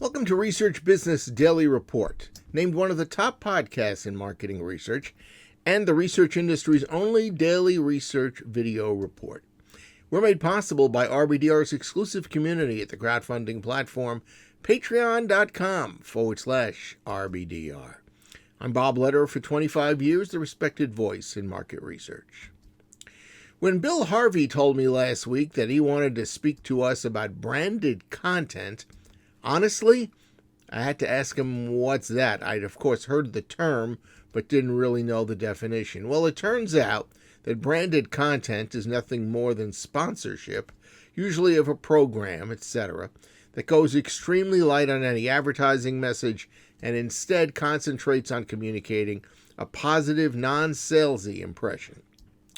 Welcome to Research Business Daily Report, named one of the top podcasts in marketing research and the research industry's only daily research video report. We're made possible by RBDR's exclusive community at the crowdfunding platform patreon.com/RBDR. I'm Bob Lederer, for 25 years, the respected voice in market research. When Bill Harvey told me last week that he wanted to speak to us about branded content, honestly, I had to ask him what's that. I'd of course heard the term, but didn't really know the definition. Well, it turns out that branded content is nothing more than sponsorship, usually of a program, etc., that goes extremely light on any advertising message and instead concentrates on communicating a positive, non-salesy impression.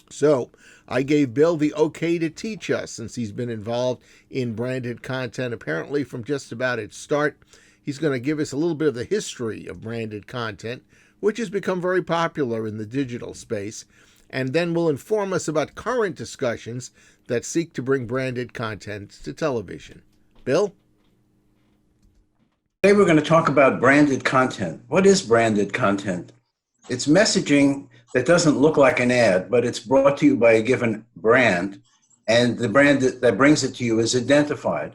So I gave Bill the okay to teach us, since he's been involved in branded content apparently from just about its start. He's going to give us a little bit of the history of branded content, which has become very popular in the digital space, and then will inform us about current discussions that seek to bring branded content to television. Bill? Today we're going to talk about branded content. What is branded content? It's messaging that doesn't look like an ad, but it's brought to you by a given brand, and the brand that brings it to you is identified.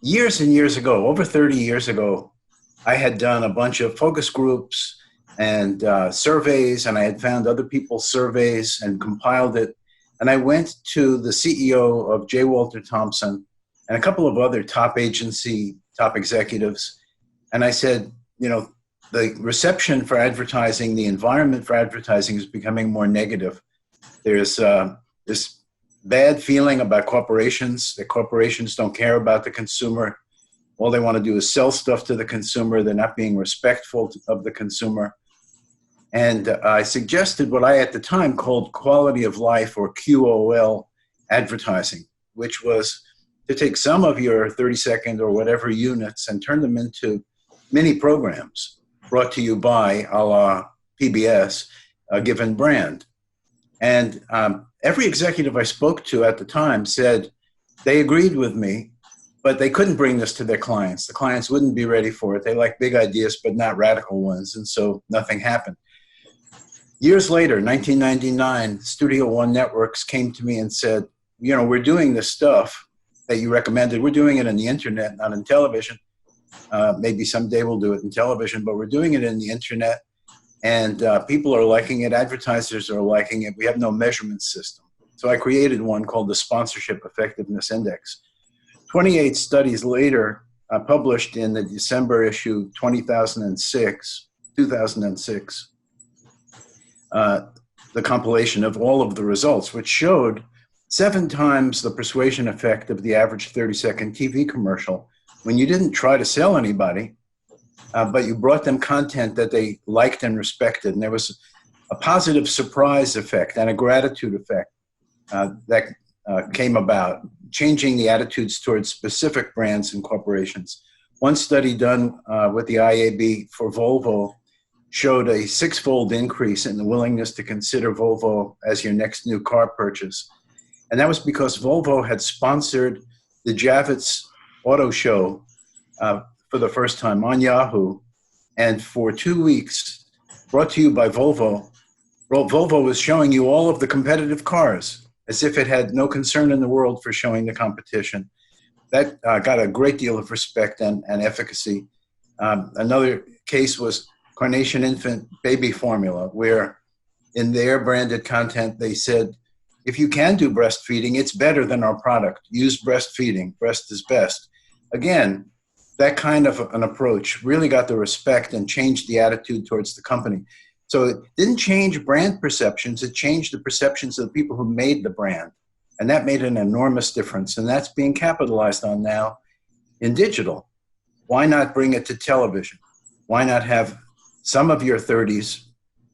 Years and years ago, over 30 years ago, I had done a bunch of focus groups and surveys, and I had found other people's surveys and compiled it. And I went to the CEO of J. Walter Thompson and a couple of other top executives, and I said, the reception for advertising, the environment for advertising is becoming more negative. There's this bad feeling about corporations, that corporations don't care about the consumer. All they want to do is sell stuff to the consumer. They're not being respectful of the consumer. And I suggested what I at the time called quality of life, or QOL advertising, which was to take some of your 30-second or whatever units and turn them into mini programs brought to you by a la PBS, a given brand. And every executive I spoke to at the time said they agreed with me, but they couldn't bring this to their clients. The clients wouldn't be ready for it. They like big ideas, but not radical ones. And so nothing happened. Years later, 1999, Studio One Networks came to me and said, we're doing this stuff that you recommended. We're doing it on the internet, not on television. Maybe someday we'll do it in television, but we're doing it in the internet, and people are liking it. Advertisers are liking it. We have no measurement system. So I created one called the Sponsorship Effectiveness Index. 28 studies later, published in the December issue 2006, the compilation of all of the results, which showed 7 times the persuasion effect of the average 30-second TV commercial when you didn't try to sell anybody, but you brought them content that they liked and respected. And there was a positive surprise effect and a gratitude effect that came about, changing the attitudes towards specific brands and corporations. One study done with the IAB for Volvo showed a 6-fold increase in the willingness to consider Volvo as your next new car purchase. And that was because Volvo had sponsored the Javits Auto Show for the first time on Yahoo. And for 2 weeks, brought to you by Volvo, Volvo was showing you all of the competitive cars as if it had no concern in the world for showing the competition. That got a great deal of respect and efficacy. Another case was Carnation Infant Baby Formula, where in their branded content, they said, if you can do breastfeeding, it's better than our product. Use breastfeeding. Breast is best. Again, that kind of an approach really got the respect and changed the attitude towards the company. So it didn't change brand perceptions. It changed the perceptions of the people who made the brand. And that made an enormous difference. And that's being capitalized on now in digital. Why not bring it to television? Why not have some of your 30s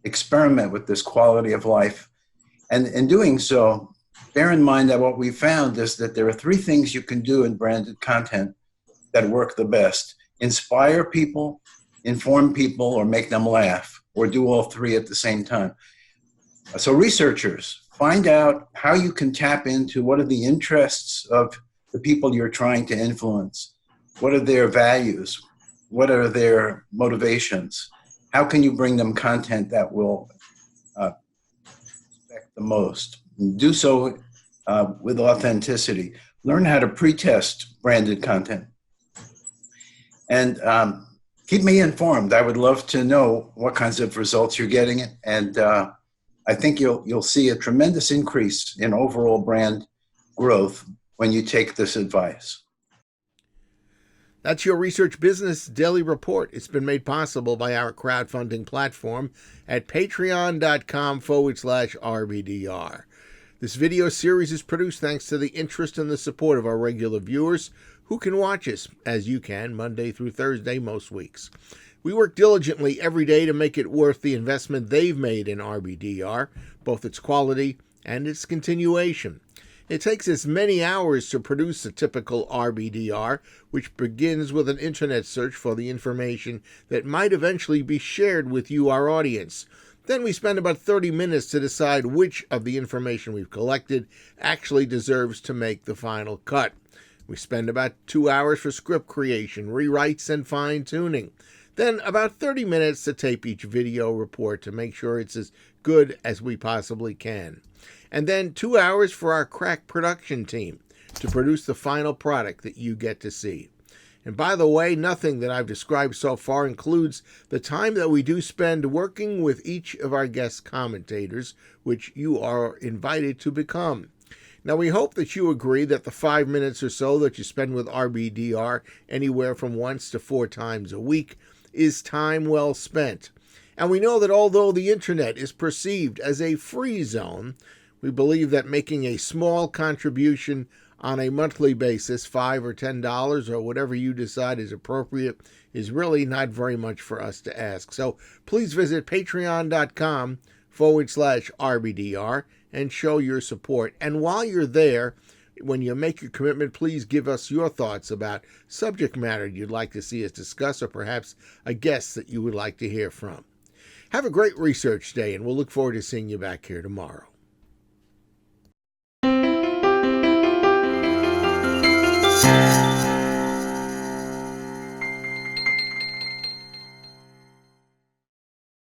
experiment with this quality of life? And in doing so, bear in mind that what we found is that there are 3 things you can do in branded content that work the best: inspire people, inform people, or make them laugh, or do all 3 at the same time. So researchers, find out how you can tap into what are the interests of the people you're trying to influence. What are their values? What are their motivations? How can you bring them content that will affect the most? And do so with authenticity. Learn how to pre-test branded content. And keep me informed. I would love to know what kinds of results you're getting, and I think you'll see a tremendous increase in overall brand growth when you take this advice. That's your Research Business Daily Report. It's been made possible by our crowdfunding platform at patreon.com/RBDR. This video series is produced thanks to the interest and the support of our regular viewers who can watch us, as you can, Monday through Thursday most weeks. We work diligently every day to make it worth the investment they've made in RBDR, both its quality and its continuation. It takes us many hours to produce a typical RBDR, which begins with an internet search for the information that might eventually be shared with you, our audience. Then we spend about 30 minutes to decide which of the information we've collected actually deserves to make the final cut. We spend about 2 hours for script creation, rewrites, and fine-tuning. Then about 30 minutes to tape each video report to make sure it's as good as we possibly can. And then 2 hours for our crack production team to produce the final product that you get to see. And by the way, nothing that I've described so far includes the time that we do spend working with each of our guest commentators, which you are invited to become. Now, we hope that you agree that the 5 minutes or so that you spend with RBDR, anywhere from once to 4 times a week, is time well spent. And we know that although the internet is perceived as a free zone, we believe that making a small contribution on a monthly basis, $5 or $10 or whatever you decide is appropriate, is really not very much for us to ask. So please visit patreon.com/RBDR and show your support. And while you're there, when you make your commitment, please give us your thoughts about subject matter you'd like to see us discuss, or perhaps a guest that you would like to hear from. Have a great research day, and we'll look forward to seeing you back here tomorrow.